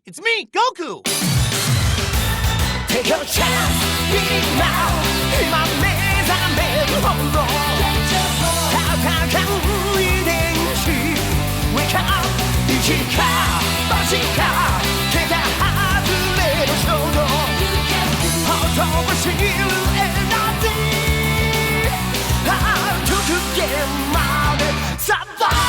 it's me, Goku! Take your chance, big mouth, in my maze, I'm in hold on. How can we then we can, Ichika, Bashika, take a hard little shoulder. How to shield and nothing, how to get out and survive.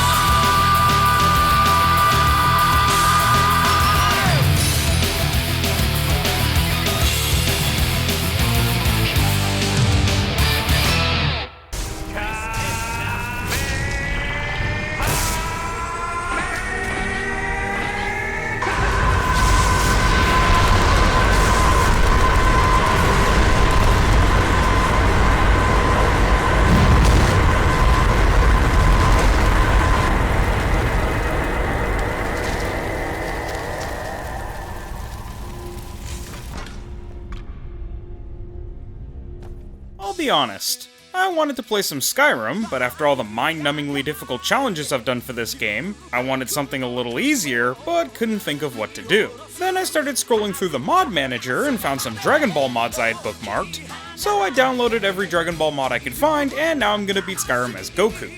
I'll be honest, I wanted to play some Skyrim, but after all the mind-numbingly difficult challenges I've done for this game, I wanted something a little easier, but couldn't think of what to do. Then I started scrolling through the mod manager and found some Dragon Ball mods I had bookmarked, so I downloaded every Dragon Ball mod I could find, and now I'm gonna beat Skyrim as Goku.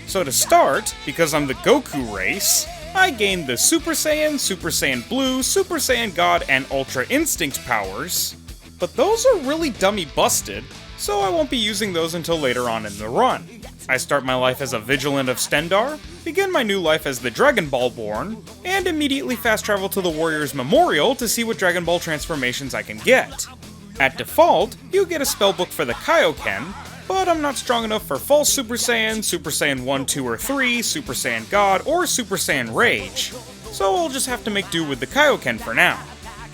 So to start, because I'm the Goku race, I gained the Super Saiyan Blue, Super Saiyan God, and Ultra Instinct powers, but those are really dummy busted, so I won't be using those until later on in the run. I start my life as a Vigilant of Stendar, begin my new life as the Dragon Ball born, and immediately fast travel to the Warrior's Memorial to see what Dragon Ball transformations I can get. At default, you get a spellbook for the Kaioken, but I'm not strong enough for False Super Saiyan 1, 2, or 3, Super Saiyan God, or Super Saiyan Rage, so I'll just have to make do with the Kaioken for now.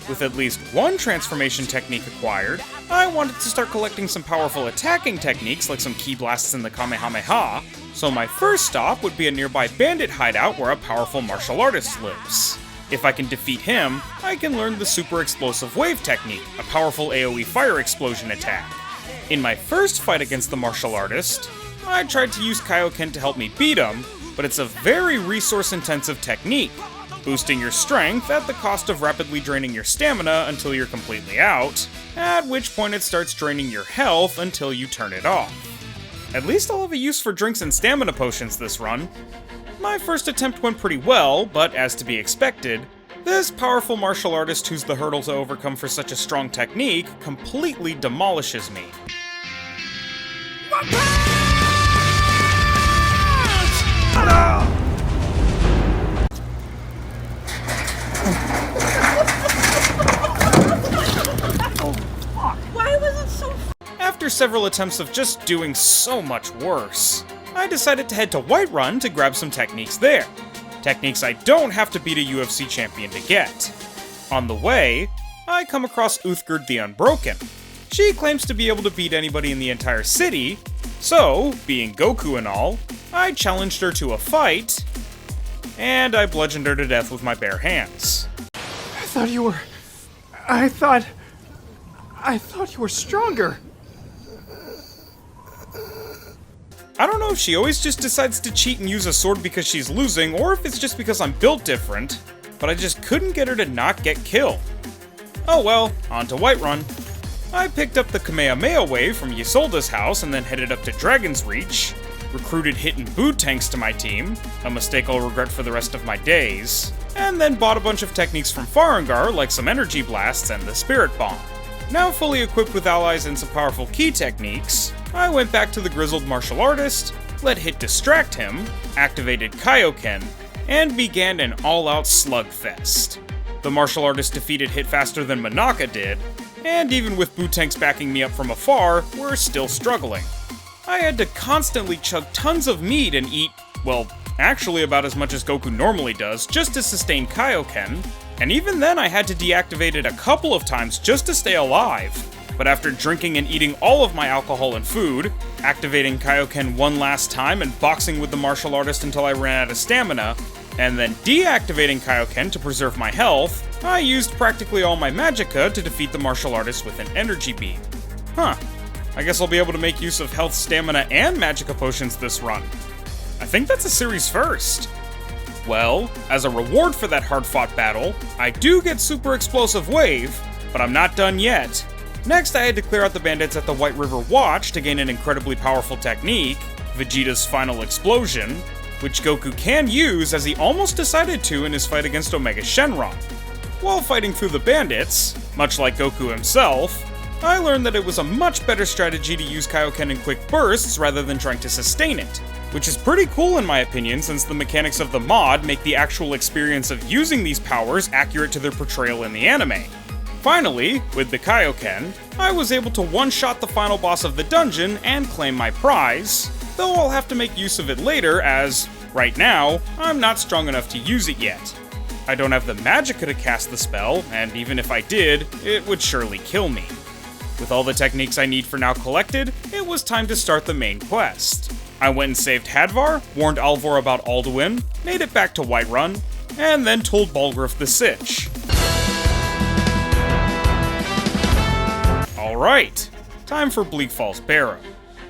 With at least one transformation technique acquired, I wanted to start collecting some powerful attacking techniques like some Ki Blasts and the Kamehameha, so my first stop would be a nearby bandit hideout where a powerful martial artist lives. If I can defeat him, I can learn the Super Explosive Wave technique, a powerful AoE fire explosion attack. In my first fight against the martial artist, I tried to use Kaioken to help me beat him, but it's a very resource-intensive technique, boosting your strength at the cost of rapidly draining your stamina until you're completely out, at which point it starts draining your health until you turn it off. At least I'll have a use for drinks and stamina potions this run. My first attempt went pretty well, but as to be expected, this powerful martial artist who's the hurdle to overcome for such a strong technique completely demolishes me. After several attempts of just doing so much worse, I decided to head to Whiterun to grab some techniques there. Techniques I don't have to beat a UFC champion to get. On the way, I come across Uthgerd the Unbroken. She claims to be able to beat anybody in the entire city, so, being Goku and all, I challenged her to a fight, and I bludgeoned her to death with my bare hands. I thought you were stronger. I don't know if she always just decides to cheat and use a sword because she's losing, or if it's just because I'm built different, but I just couldn't get her to not get killed. Oh well, on to Whiterun. I picked up the Kamehameha wave from Ysolda's house and then headed up to Dragon's Reach, recruited hit and boot tanks to my team, a mistake I'll regret for the rest of my days, and then bought a bunch of techniques from Farengar like some energy blasts and the Spirit Bomb. Now fully equipped with allies and some powerful key techniques, I went back to the grizzled martial artist, let Hit distract him, activated Kaioken, and began an all-out slugfest. The martial artist defeated Hit faster than Monaka did, and even with boot tanks backing me up from afar, we're still struggling. I had to constantly chug tons of meat and eat, well, actually about as much as Goku normally does, just to sustain Kaioken, and even then I had to deactivate it a couple of times just to stay alive. But after drinking and eating all of my alcohol and food, activating Kaioken one last time and boxing with the martial artist until I ran out of stamina, and then deactivating Kaioken to preserve my health, I used practically all my magicka to defeat the martial artist with an energy beam. Huh. I guess I'll be able to make use of health, stamina, and magicka potions this run. I think that's a series first. Well, as a reward for that hard-fought battle, I do get Super Explosive Wave, but I'm not done yet. Next, I had to clear out the bandits at the White River Watch to gain an incredibly powerful technique, Vegeta's Final Explosion, which Goku can use as he almost decided to in his fight against Omega Shenron. While fighting through the bandits, much like Goku himself, I learned that it was a much better strategy to use Kaioken in quick bursts rather than trying to sustain it, which is pretty cool in my opinion since the mechanics of the mod make the actual experience of using these powers accurate to their portrayal in the anime. Finally, with the Kaioken, I was able to one-shot the final boss of the dungeon and claim my prize, though I'll have to make use of it later as, right now, I'm not strong enough to use it yet. I don't have the magicka to cast the spell, and even if I did, it would surely kill me. With all the techniques I need for now collected, it was time to start the main quest. I went and saved Hadvar, warned Alvor about Alduin, made it back to Whiterun, and then told Balgruuf the sitch. Alright, time for Bleak Falls Barrow.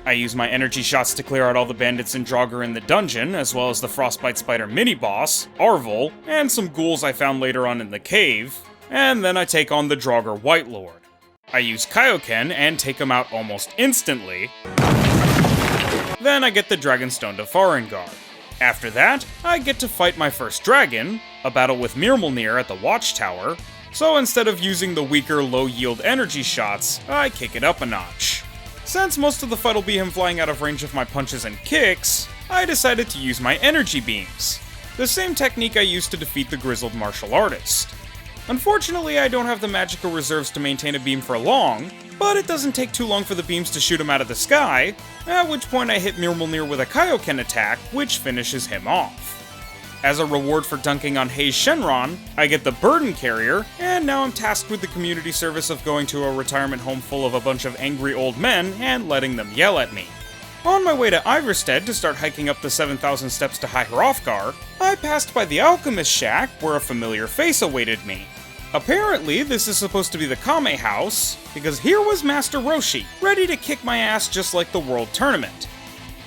I use my energy shots to clear out all the bandits and Draugr in the dungeon, as well as the Frostbite Spider mini-boss, Arvel, and some ghouls I found later on in the cave, and then I take on the Draugr White Lord. I use Kaioken and take him out almost instantly. Then I get the Dragonstone to Farengar. After that, I get to fight my first dragon, a battle with Myrmilnir at the Watchtower, so instead of using the weaker low-yield energy shots, I kick it up a notch. Since most of the fight will be him flying out of range of my punches and kicks, I decided to use my energy beams, the same technique I used to defeat the grizzled martial artist. Unfortunately, I don't have the magicka reserves to maintain a beam for long, but it doesn't take too long for the beams to shoot him out of the sky, at which point I hit Myrmilnir with a Kaioken attack, which finishes him off. As a reward for dunking on Hei's Shenron, I get the Burden Carrier, and now I'm tasked with the community service of going to a retirement home full of a bunch of angry old men and letting them yell at me. On my way to Iverstead to start hiking up the 7,000 steps to High Hrothgar, I passed by the Alchemist Shack where a familiar face awaited me. Apparently, this is supposed to be the Kame House, because here was Master Roshi, ready to kick my ass just like the World Tournament.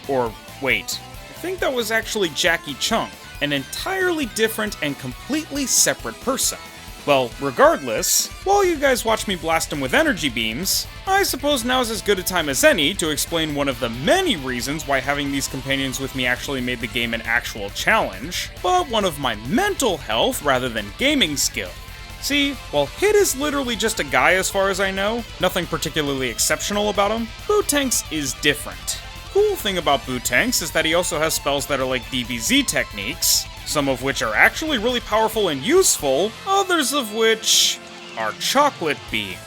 Or, wait, I think that was actually Jackie Chung, an entirely different and completely separate person. Well, regardless, while you guys watch me blast him with energy beams, I suppose now's as good a time as any to explain one of the many reasons why having these companions with me actually made the game an actual challenge, but one of my mental health rather than gaming skill. See, while Hit is literally just a guy as far as I know, nothing particularly exceptional about him, Bootanks is different. Cool thing about Bootanks is that he also has spells that are like DBZ techniques, some of which are actually really powerful and useful, others of which are Chocolate Beam.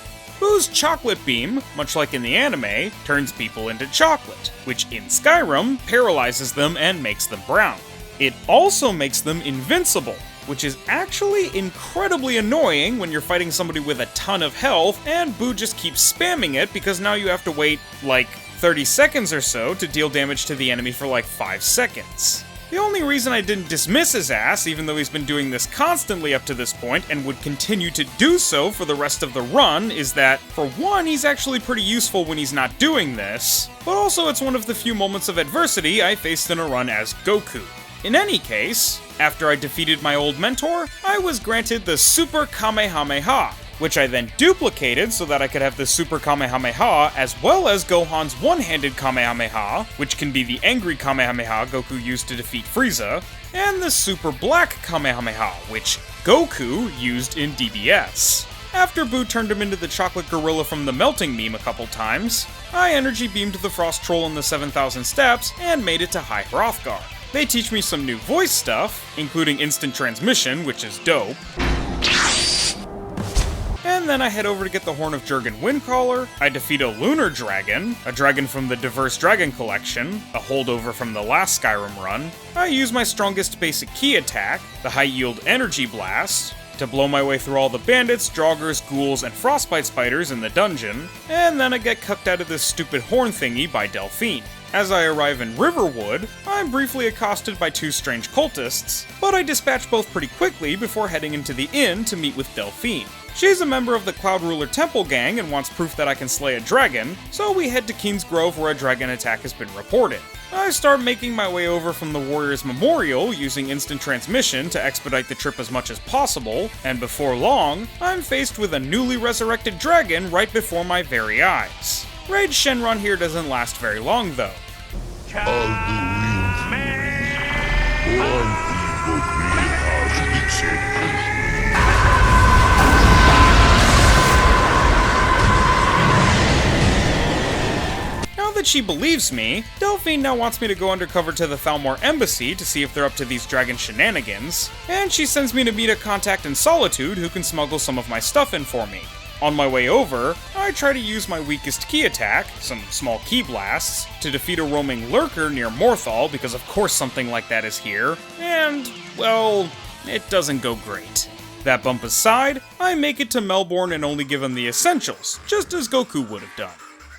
Boo's Chocolate Beam, much like in the anime, turns people into chocolate, which in Skyrim paralyzes them and makes them brown. It also makes them invincible, which is actually incredibly annoying when you're fighting somebody with a ton of health, and Boo just keeps spamming it because now you have to wait, like, 30 seconds or so to deal damage to the enemy for like 5 seconds. The only reason I didn't dismiss his ass, even though he's been doing this constantly up to this point and would continue to do so for the rest of the run, is that, for one, he's actually pretty useful when he's not doing this, but also it's one of the few moments of adversity I faced in a run as Goku. In any case, after I defeated my old mentor, I was granted the Super Kamehameha, which I then duplicated so that I could have the Super Kamehameha as well as Gohan's one-handed Kamehameha, which can be the angry Kamehameha Goku used to defeat Frieza, and the Super Black Kamehameha, which Goku used in DBS. After Boo turned him into the chocolate gorilla from the melting meme a couple times, I energy beamed the Frost Troll in the 7,000 steps and made it to High Hrothgar. They teach me some new voice stuff, including instant transmission, which is dope. And then I head over to get the Horn of Jurgen Windcaller, I defeat a Lunar Dragon, a dragon from the Diverse Dragon Collection, a holdover from the last Skyrim run. I use my strongest basic key attack, the High Yield Energy Blast, to blow my way through all the bandits, Draugrs, ghouls, and frostbite spiders in the dungeon, and then I get cucked out of this stupid horn thingy by Delphine. As I arrive in Riverwood, I'm briefly accosted by two strange cultists, but I dispatch both pretty quickly before heading into the inn to meet with Delphine. She's a member of the Cloud Ruler Temple Gang and wants proof that I can slay a dragon, so we head to Keen's Grove where a dragon attack has been reported. I start making my way over from the Warrior's Memorial using instant transmission to expedite the trip as much as possible, and before long, I'm faced with a newly resurrected dragon right before my very eyes. Raid Shenron here doesn't last very long though. Now that she believes me, Delphine now wants me to go undercover to the Thalmor embassy to see if they're up to these dragon shenanigans, and she sends me to meet a contact in Solitude who can smuggle some of my stuff in for me. On my way over, I try to use my weakest key attack, some small key blasts, to defeat a roaming lurker near Morthal because of course something like that is here, and, well, it doesn't go great. That bump aside, I make it to Melbourne and only give him the essentials, just as Goku would have done.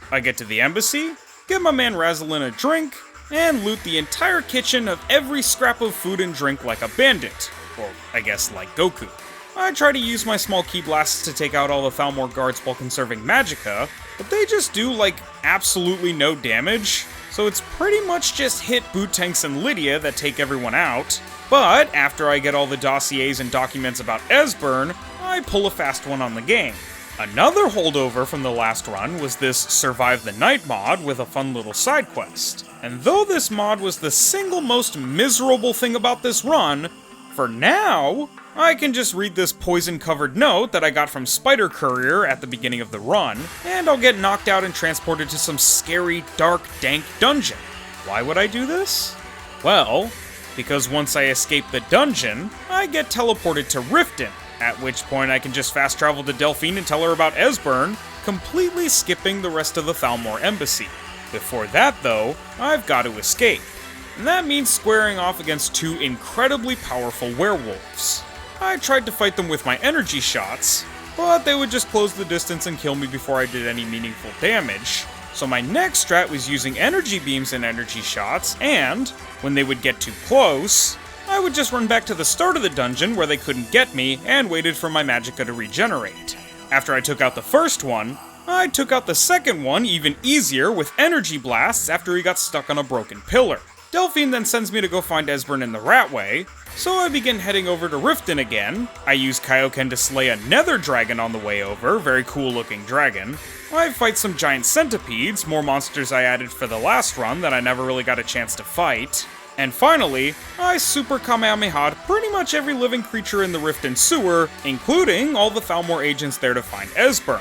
I get to the embassy, give my man Razalin a drink, and loot the entire kitchen of every scrap of food and drink like a bandit, or I guess like Goku. I try to use my small key blasts to take out all the Thalmor guards while conserving magicka, but they just do, like, absolutely no damage, so it's pretty much just hit Boot Tanks and Lydia that take everyone out. But after I get all the dossiers and documents about Esbern, I pull a fast one on the game. Another holdover from the last run was this Survive the Night mod with a fun little side quest. And though this mod was the single most miserable thing about this run, for now, I can just read this poison-covered note that I got from Spider Courier at the beginning of the run, and I'll get knocked out and transported to some scary, dark, dank dungeon. Why would I do this? Well, because once I escape the dungeon, I get teleported to Riften, at which point I can just fast travel to Delphine and tell her about Esbern, completely skipping the rest of the Thalmor embassy. Before that, though, I've got to escape. And that means squaring off against two incredibly powerful werewolves. I tried to fight them with my energy shots, but they would just close the distance and kill me before I did any meaningful damage. So my next strat was using energy beams and energy shots, and when they would get too close, I would just run back to the start of the dungeon where they couldn't get me and waited for my magicka to regenerate. After I took out the first one, I took out the second one even easier with energy blasts after he got stuck on a broken pillar. Delphine then sends me to go find Esbern in the Ratway, so I begin heading over to Riften again. I use Kaioken to slay a nether dragon on the way over, very cool looking dragon. I fight some giant centipedes, more monsters I added for the last run that I never really got a chance to fight. And finally, I super Kamehameha'd pretty much every living creature in the Riften sewer, including all the Thalmor agents there to find Esbern.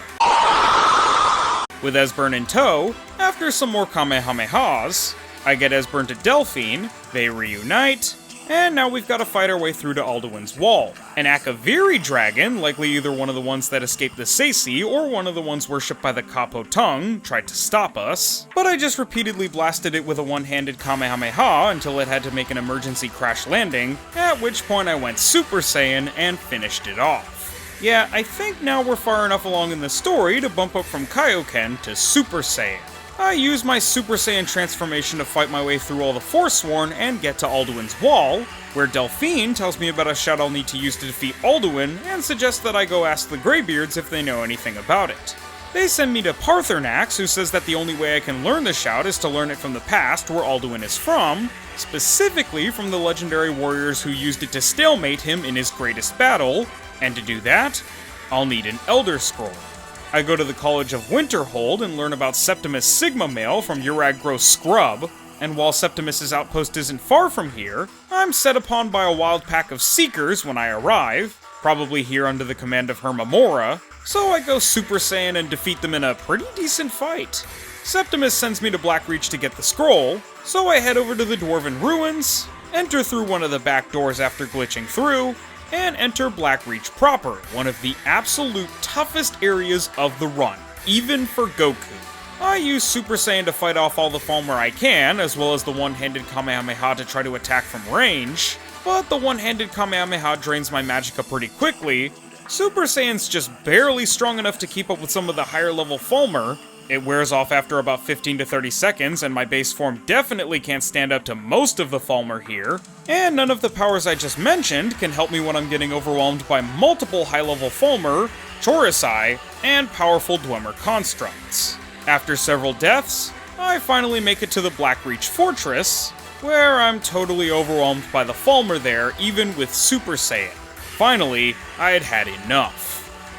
With Esbern in tow, after some more Kamehamehas, I get Esbern to Delphine, they reunite, and now we've got to fight our way through to Alduin's wall. An Akaviri dragon, likely either one of the ones that escaped the Seisi or one of the ones worshipped by the Kapo Tongue, tried to stop us, but I just repeatedly blasted it with a one-handed Kamehameha until it had to make an emergency crash landing, at which point I went Super Saiyan and finished it off. Yeah, I think now we're far enough along in the story to bump up from Kaioken to Super Saiyan. I use my Super Saiyan transformation to fight my way through all the Forsworn and get to Alduin's wall, where Delphine tells me about a shout I'll need to use to defeat Alduin and suggests that I go ask the Greybeards if they know anything about it. They send me to Parthenax, who says that the only way I can learn the shout is to learn it from the past where Alduin is from, specifically from the legendary warriors who used it to stalemate him in his greatest battle, and to do that, I'll need an Elder Scroll. I go to the College of Winterhold and learn about Septimus Sigma Male from Urag Gross Scrub, and while Septimus's outpost isn't far from here, I'm set upon by a wild pack of Seekers when I arrive, probably here under the command of Hermamora, so I go Super Saiyan and defeat them in a pretty decent fight. Septimus sends me to Blackreach to get the scroll, so I head over to the Dwarven Ruins, enter through one of the back doors after glitching through, and enter Blackreach proper, one of the absolute toughest areas of the run, even for Goku. I use Super Saiyan to fight off all the Thalmor I can, as well as the one-handed Kamehameha to try to attack from range, but the one-handed Kamehameha drains my magicka pretty quickly. Super Saiyan's just barely strong enough to keep up with some of the higher level Thalmor, It wears off after about 15 to 30 seconds, and my base form definitely can't stand up to most of the Thalmor here, and none of the powers I just mentioned can help me when I'm getting overwhelmed by multiple high-level Thalmor, Chorisai, and powerful Dwemer constructs. After several deaths, I finally make it to the Blackreach Fortress, where I'm totally overwhelmed by the Thalmor there, even with Super Saiyan. Finally, I had had enough.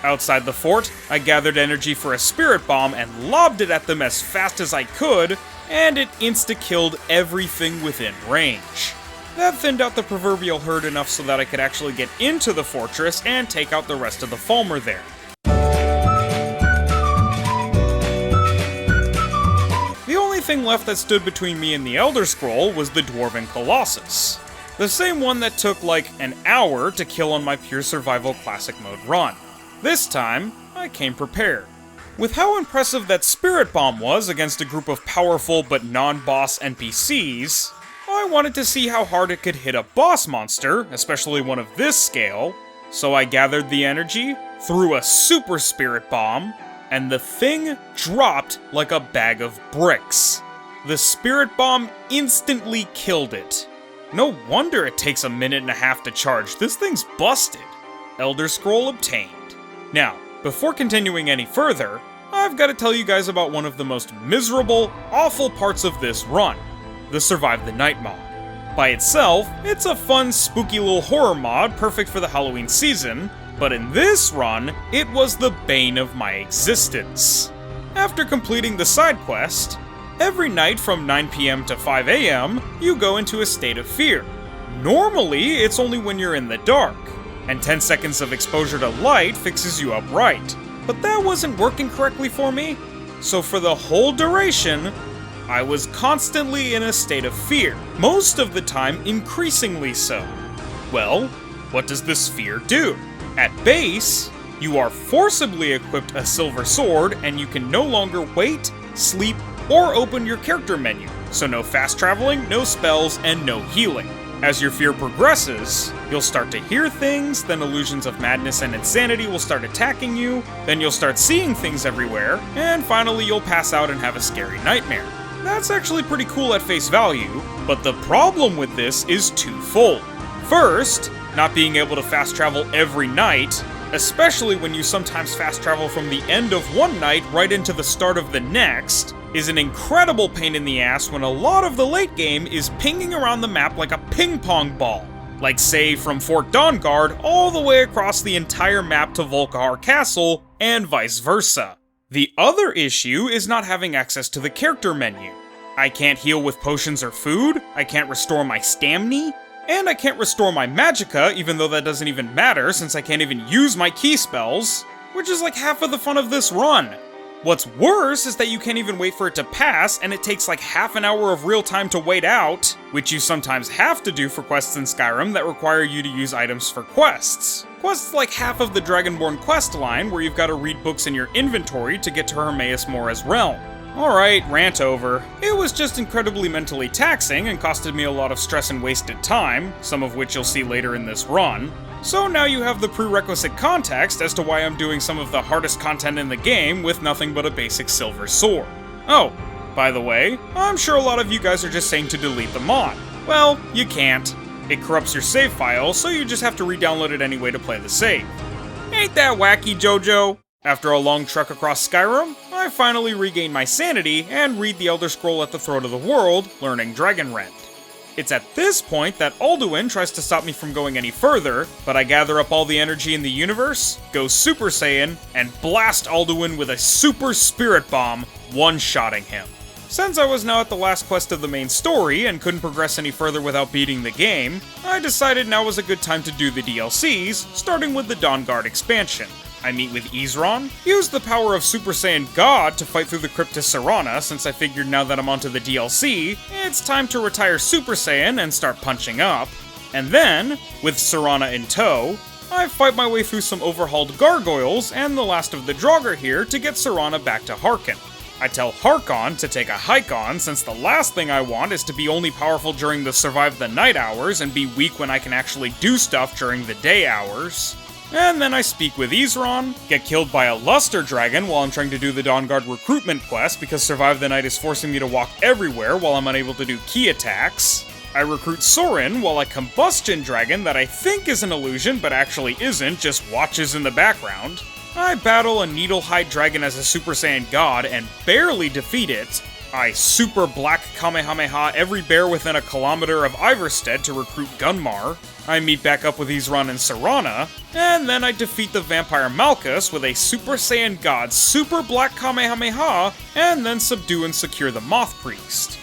Outside the fort, I gathered energy for a spirit bomb and lobbed it at them as fast as I could, and it insta-killed everything within range. That thinned out the proverbial herd enough so that I could actually get into the fortress and take out the rest of the Thalmor there. The only thing left that stood between me and the Elder Scroll was the Dwarven Colossus. The same one that took like an hour to kill on my pure survival classic mode run. This time, I came prepared. With how impressive that Spirit Bomb was against a group of powerful but non-boss NPCs, I wanted to see how hard it could hit a boss monster, especially one of this scale, so I gathered the energy, threw a Super Spirit Bomb, and the thing dropped like a bag of bricks. The Spirit Bomb instantly killed it. No wonder it takes a minute and a half to charge, this thing's busted. Elder Scroll obtained. Now, before continuing any further, I've got to tell you guys about one of the most miserable, awful parts of this run, the Survive the Night mod. By itself, it's a fun, spooky little horror mod perfect for the Halloween season, but in this run, it was the bane of my existence. After completing the side quest, every night from 9 PM to 5 AM, you go into a state of fear. Normally, it's only when you're in the dark, and 10 seconds of exposure to light fixes you up right. But that wasn't working correctly for me, so for the whole duration, I was constantly in a state of fear, most of the time increasingly so. Well, what does this fear do? At base, you are forcibly equipped a silver sword, and you can no longer wait, sleep, or open your character menu, so no fast traveling, no spells, and no healing. As your fear progresses, you'll start to hear things, then illusions of madness and insanity will start attacking you, then you'll start seeing things everywhere, and finally you'll pass out and have a scary nightmare. That's actually pretty cool at face value, but the problem with this is twofold. First, not being able to fast travel every night, especially when you sometimes fast travel from the end of one night right into the start of the next, is an incredible pain in the ass when a lot of the late game is pinging around the map like a ping pong ball. Like say from Fort Dawnguard all the way across the entire map to Volkihar Castle, and vice versa. The other issue is not having access to the character menu. I can't heal with potions or food, I can't restore my stamina, and I can't restore my magicka, even though that doesn't even matter since I can't even use my key spells, which is like half of the fun of this run. What's worse is that you can't even wait for it to pass, and it takes like half an hour of real time to wait out, which you sometimes have to do for quests in Skyrim that require you to use items for quests. Quests like half of the Dragonborn quest line, where you've got to read books in your inventory to get to Hermaeus Mora's realm. Alright, rant over. It was just incredibly mentally taxing and costed me a lot of stress and wasted time, some of which you'll see later in this run. So now you have the prerequisite context as to why I'm doing some of the hardest content in the game with nothing but a basic silver sword. Oh, by the way, I'm sure a lot of you guys are just saying to delete the mod. Well, you can't. It corrupts your save file, so you just have to re-download it anyway to play the save. Ain't that wacky, Jojo? After a long trek across Skyrim, I finally regain my sanity and read the Elder Scroll at the Throat of the World, learning Dragonrend. It's at this point that Alduin tries to stop me from going any further, but I gather up all the energy in the universe, go Super Saiyan, and blast Alduin with a Super Spirit Bomb, one-shotting him. Since I was now at the last quest of the main story and couldn't progress any further without beating the game, I decided now was a good time to do the DLCs, starting with the Dawnguard expansion. I meet with Izron, use the power of Super Saiyan God to fight through the crypt to Serana, since I figured now that I'm onto the DLC, it's time to retire Super Saiyan and start punching up. And then, with Serana in tow, I fight my way through some overhauled gargoyles and the last of the Draugr here to get Serana back to Harkon. I tell Harkon to take a hike on, since the last thing I want is to be only powerful during the survive the night hours and be weak when I can actually do stuff during the day hours. And then I speak with Isran, get killed by a Luster Dragon while I'm trying to do the Dawnguard recruitment quest because Survive the Night is forcing me to walk everywhere while I'm unable to do key attacks. I recruit Sorin while a Combustion Dragon that I think is an illusion but actually isn't, just watches in the background. I battle a Needlehide Dragon as a Super Saiyan God and barely defeat it. I Super Black Kamehameha every bear within a kilometer of Iverstead to recruit Gunmar. I meet back up with Isran and Serana, and then I defeat the Vampire Malchus with a Super Saiyan God Super Black Kamehameha, and then subdue and secure the Moth Priest.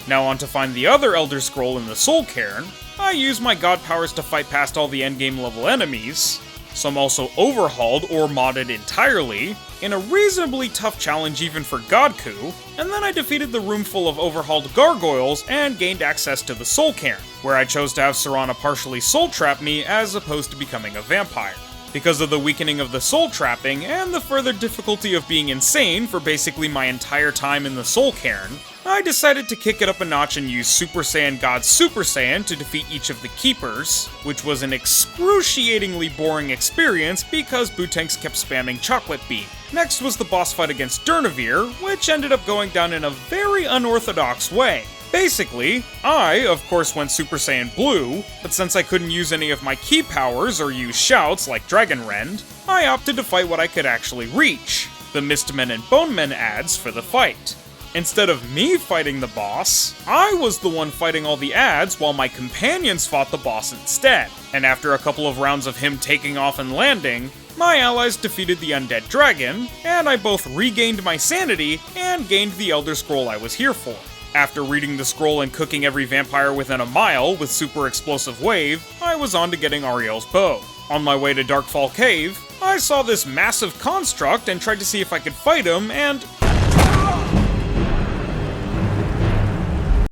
Now on to find the other Elder Scroll in the Soul Cairn. I use my god powers to fight past all the endgame level enemies. Some also overhauled or modded entirely, in a reasonably tough challenge even for Goku, and then I defeated the room full of overhauled gargoyles and gained access to the Soul Cairn, where I chose to have Serana partially soul trap me as opposed to becoming a vampire. Because of the weakening of the soul trapping and the further difficulty of being insane for basically my entire time in the Soul Cairn, I decided to kick it up a notch and use Super Saiyan God Super Saiyan to defeat each of the Keepers, which was an excruciatingly boring experience because Bootanks kept spamming Chocolate Beam. Next was the boss fight against Durnavir, which ended up going down in a very unorthodox way. Basically, I, of course, went Super Saiyan Blue, but since I couldn't use any of my key powers or use shouts like Dragon Rend, I opted to fight what I could actually reach, the Mistmen and Bonemen ads for the fight. Instead of me fighting the boss, I was the one fighting all the ads while my companions fought the boss instead, and after a couple of rounds of him taking off and landing, my allies defeated the Undead Dragon, and I both regained my sanity and gained the Elder Scroll I was here for. After reading the scroll and cooking every vampire within a mile with Super Explosive Wave, I was on to getting Ariel's bow. On my way to Darkfall Cave, I saw this massive construct and tried to see if I could fight him, and...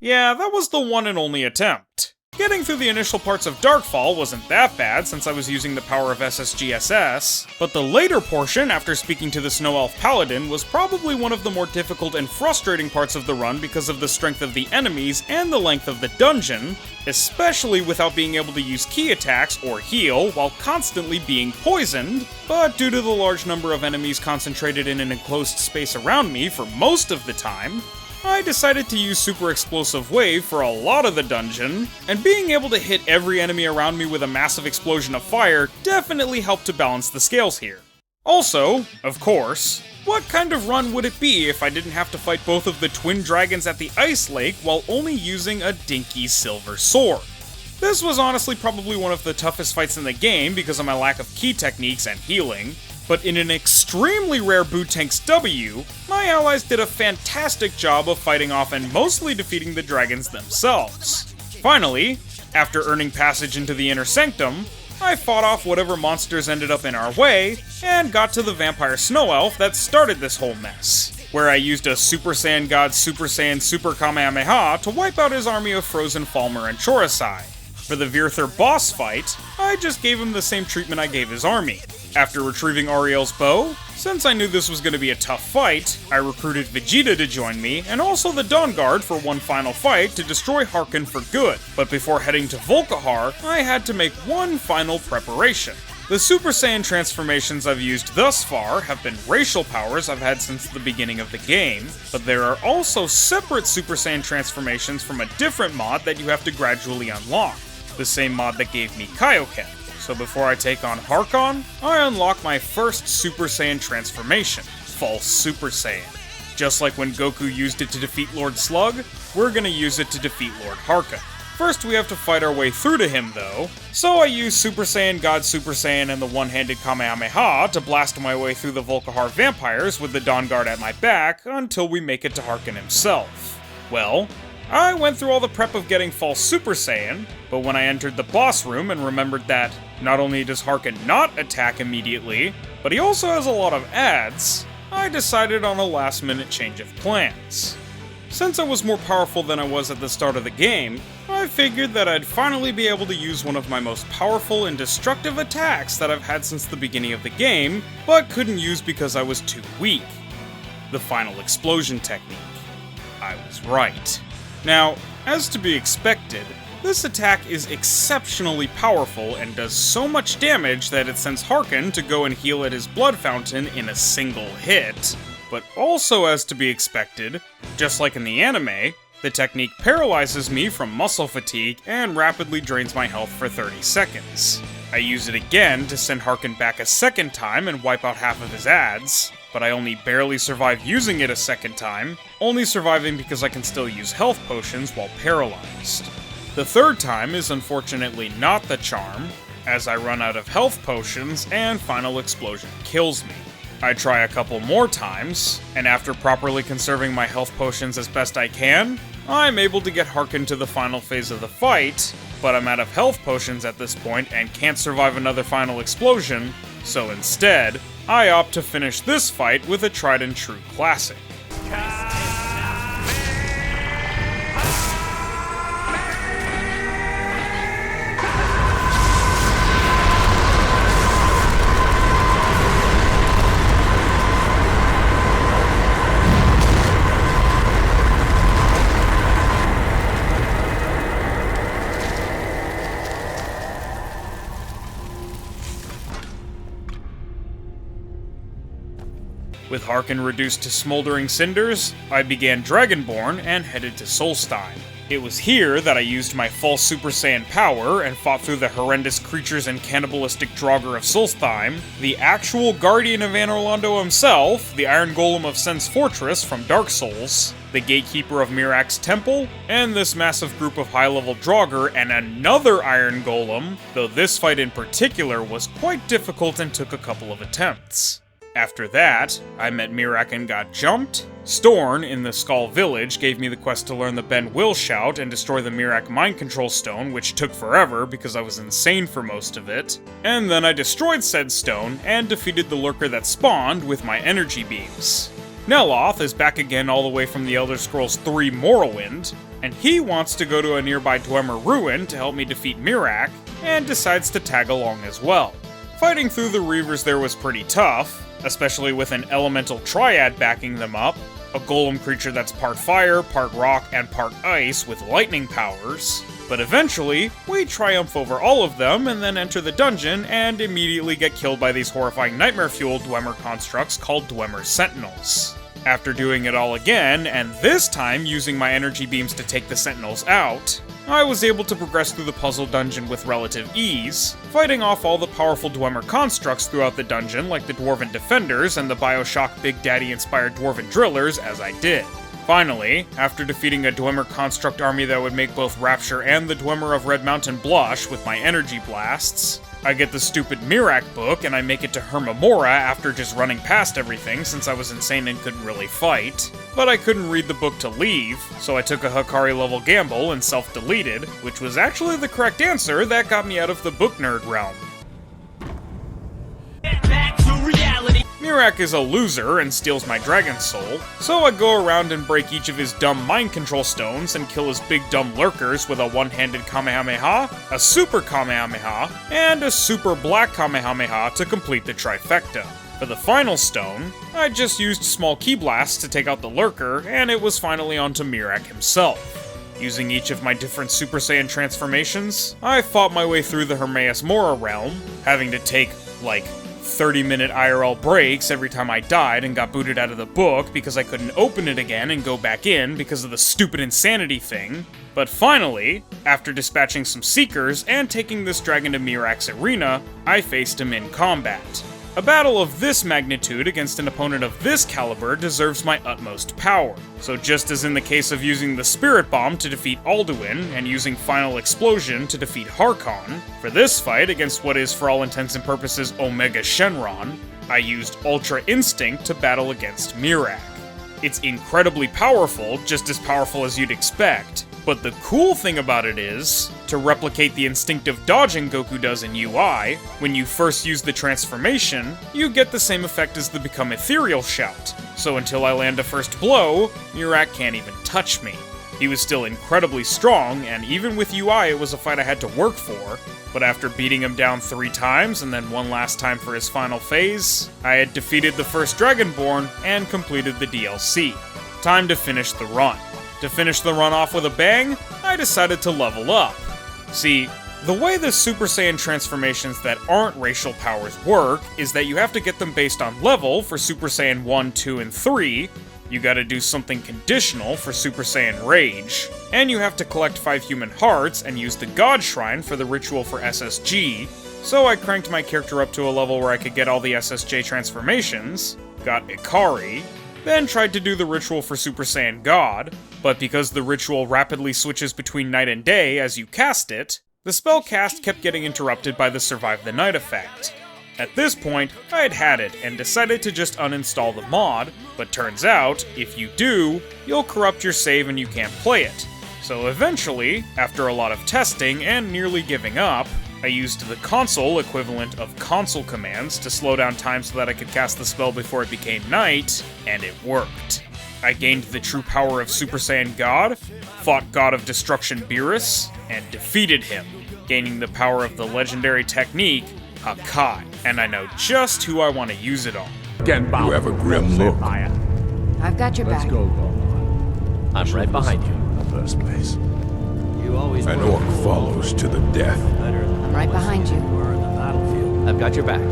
yeah, that was the one and only attempt. Getting through the initial parts of Darkfall wasn't that bad since I was using the power of SSGSS, but the later portion after speaking to the Snow Elf Paladin was probably one of the more difficult and frustrating parts of the run because of the strength of the enemies and the length of the dungeon, especially without being able to use key attacks or heal while constantly being poisoned, but due to the large number of enemies concentrated in an enclosed space around me for most of the time, I decided to use Super Explosive Wave for a lot of the dungeon, and being able to hit every enemy around me with a massive explosion of fire definitely helped to balance the scales here. Also, of course, what kind of run would it be if I didn't have to fight both of the twin dragons at the Ice Lake while only using a dinky silver sword? This was honestly probably one of the toughest fights in the game because of my lack of key techniques and healing, but in an extremely rare Bootank's W, my allies did a fantastic job of fighting off and mostly defeating the dragons themselves. Finally, after earning passage into the Inner Sanctum, I fought off whatever monsters ended up in our way, and got to the Vampire Snow Elf that started this whole mess, where I used a Super Saiyan God Super Saiyan Super Kamehameha to wipe out his army of Frozen Falmer and Chorusai. For the Virthur boss fight, I just gave him the same treatment I gave his army. After retrieving Ariel's bow, since I knew this was going to be a tough fight, I recruited Vegeta to join me, and also the Dawnguard for one final fight to destroy Harkon for good. But before heading to Volkihar, I had to make one final preparation. The Super Saiyan transformations I've used thus far have been racial powers I've had since the beginning of the game, but there are also separate Super Saiyan transformations from a different mod that you have to gradually unlock. The same mod that gave me Kaioken. So before I take on Harkon, I unlock my first Super Saiyan transformation, False Super Saiyan. Just like when Goku used it to defeat Lord Slug, we're gonna use it to defeat Lord Harkon. First we have to fight our way through to him though, so I use Super Saiyan God Super Saiyan and the one-handed Kamehameha to blast my way through the Volkihar vampires with the Dawnguard at my back until we make it to Harkon himself. Well, I went through all the prep of getting False Super Saiyan, but when I entered the boss room and remembered that not only does Harkon not attack immediately, but he also has a lot of ads, I decided on a last-minute change of plans. Since I was more powerful than I was at the start of the game, I figured that I'd finally be able to use one of my most powerful and destructive attacks that I've had since the beginning of the game, but couldn't use because I was too weak. The Final Explosion technique. I was right. Now, as to be expected, This attack is exceptionally powerful and does so much damage that it sends Harkon to go and heal at his blood fountain in a single hit. But also, as to be expected, just like in the anime, the technique paralyzes me from muscle fatigue and rapidly drains my health for 30 seconds. I use it again to send Harkon back a second time and wipe out half of his ads, but I only barely survive using it a second time, only surviving because I can still use health potions while paralyzed. The third time is unfortunately not the charm, as I run out of health potions and Final Explosion kills me. I try a couple more times, and after properly conserving my health potions as best I can, I'm able to get Harkon to the final phase of the fight, but I'm out of health potions at this point and can't survive another Final Explosion, so instead, I opt to finish this fight with a tried and true classic. With Harkon reduced to smoldering cinders, I began Dragonborn and headed to Solstheim. It was here that I used my false Super Saiyan power and fought through the horrendous creatures and cannibalistic Draugr of Solstheim, the actual Guardian of Anor Londo himself, the Iron Golem of Sen's Fortress from Dark Souls, the Gatekeeper of Miraak's Temple, and this massive group of high-level Draugr and another Iron Golem, though this fight in particular was quite difficult and took a couple of attempts. After that, I met Miraak and got jumped. Storn, in the Skull Village, gave me the quest to learn the Ben Will Shout and destroy the Miraak Mind Control Stone, which took forever because I was insane for most of it. And then I destroyed said stone and defeated the lurker that spawned with my energy beams. Neloth is back again all the way from the Elder Scrolls III Morrowind, and he wants to go to a nearby Dwemer ruin to help me defeat Miraak, and decides to tag along as well. Fighting through the Reavers there was pretty tough, especially with an elemental triad backing them up, a golem creature that's part fire, part rock, and part ice with lightning powers. But eventually, we triumph over all of them and then enter the dungeon and immediately get killed by these horrifying nightmare-fueled Dwemer constructs called Dwemer Sentinels. After doing it all again, and this time using my energy beams to take the Sentinels out, I was able to progress through the puzzle dungeon with relative ease, fighting off all the powerful Dwemer constructs throughout the dungeon like the Dwarven Defenders and the Bioshock Big Daddy-inspired Dwarven Drillers as I did. Finally, after defeating a Dwemer construct army that would make both Rapture and the Dwemer of Red Mountain blush with my energy blasts, I get the stupid Miraak book and I make it to Hermamora after just running past everything since I was insane and couldn't really fight. But I couldn't read the book to leave, so I took a Hikari level gamble and self-deleted, which was actually the correct answer that got me out of the book nerd realm. Miraak is a loser and steals my dragon soul, so I go around and break each of his dumb mind control stones and kill his big dumb lurkers with a one-handed Kamehameha, a super Kamehameha, and a super black Kamehameha to complete the trifecta. For the final stone, I just used small key blasts to take out the lurker, and it was finally onto Miraak himself. Using each of my different Super Saiyan transformations, I fought my way through the Hermaeus Mora realm, having to take, 30-minute IRL breaks every time I died and got booted out of the book because I couldn't open it again and go back in because of the stupid insanity thing. But finally, after dispatching some Seekers and taking this dragon to Miraak's arena, I faced him in combat. A battle of this magnitude against an opponent of this caliber deserves my utmost power. So just as in the case of using the Spirit Bomb to defeat Alduin and using Final Explosion to defeat Harkon, for this fight against what is for all intents and purposes Omega Shenron, I used Ultra Instinct to battle against Miraak. It's incredibly powerful, just as powerful as you'd expect, but the cool thing about it is, to replicate the instinctive dodging Goku does in UI, when you first use the transformation, you get the same effect as the Become Ethereal shout. So until I land a first blow, Miraak can't even touch me. He was still incredibly strong, and even with UI it was a fight I had to work for, but after beating him down 3 times and then one last time for his final phase, I had defeated the first Dragonborn and completed the DLC. Time to finish the run. To finish the run off with a bang, I decided to level up. See, the way the Super Saiyan transformations that aren't racial powers work is that you have to get them based on level for Super Saiyan 1, 2, and 3, you gotta do something conditional for Super Saiyan Rage, and you have to collect 5 human hearts and use the God Shrine for the ritual for SSG, so I cranked my character up to a level where I could get all the SSJ transformations, got Ikari, then tried to do the ritual for Super Saiyan God, but because the ritual rapidly switches between night and day as you cast it, the spell cast kept getting interrupted by the Survive the Night effect. At this point, I had had it and decided to just uninstall the mod, but turns out, if you do, you'll corrupt your save and you can't play it. So eventually, after a lot of testing and nearly giving up, I used the console equivalent of console commands to slow down time so that I could cast the spell before it became night, and it worked. I gained the true power of Super Saiyan God, fought God of Destruction Beerus, and defeated him, gaining the power of the legendary technique, Hakai, and I know just who I want to use it on. You have a grim look. I've got your back. I'm right behind you. In the first place. You always An orc follows to the death. I'm right behind you. I've got your back.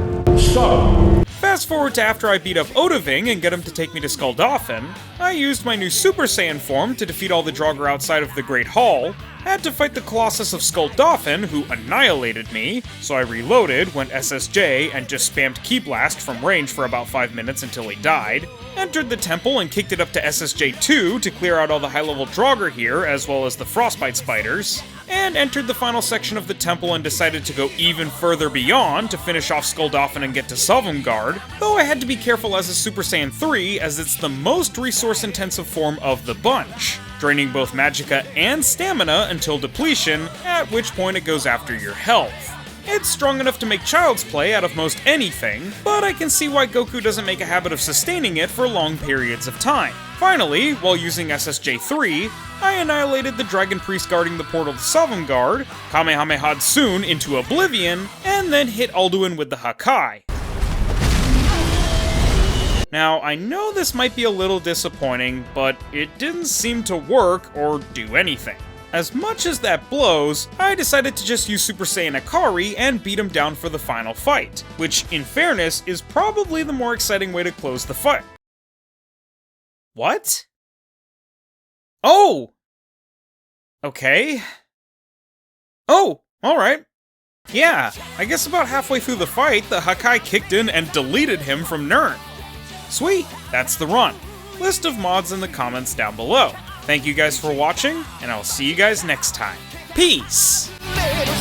Fast forward to after I beat up Odaving and get him to take me to Skuldafn, I used my new Super Saiyan form to defeat all the Draugr outside of the Great Hall, had to fight the Colossus of Skuldafn, who annihilated me, so I reloaded, went SSJ, and just spammed Ki Blast from range for about 5 minutes until he died, entered the temple and kicked it up to SSJ2 to clear out all the high-level Draugr here, as well as the Frostbite spiders, and entered the final section of the temple and decided to go even further beyond to finish off Skuldafn and get to Sovngarde, though I had to be careful as a Super Saiyan 3 as it's the most resource-intensive form of the bunch, draining both magicka and stamina until depletion, at which point it goes after your health. It's strong enough to make child's play out of most anything, but I can see why Goku doesn't make a habit of sustaining it for long periods of time. Finally, while using SSJ3, I annihilated the Dragon Priest guarding the portal to Sovngarde, Kamehameha'd Soon into oblivion, and then hit Alduin with the Hakai. Now, I know this might be a little disappointing, but it didn't seem to work or do anything. As much as that blows, I decided to just use Super Saiyan Ikari and beat him down for the final fight, which, in fairness, is probably the more exciting way to close the fight. What? Oh! Okay. Oh, alright. Yeah, I guess about halfway through the fight, the Hakai kicked in and deleted him from Nirn. Sweet, that's the run. List of mods in the comments down below. Thank you guys for watching, and I'll see you guys next time. Peace! Little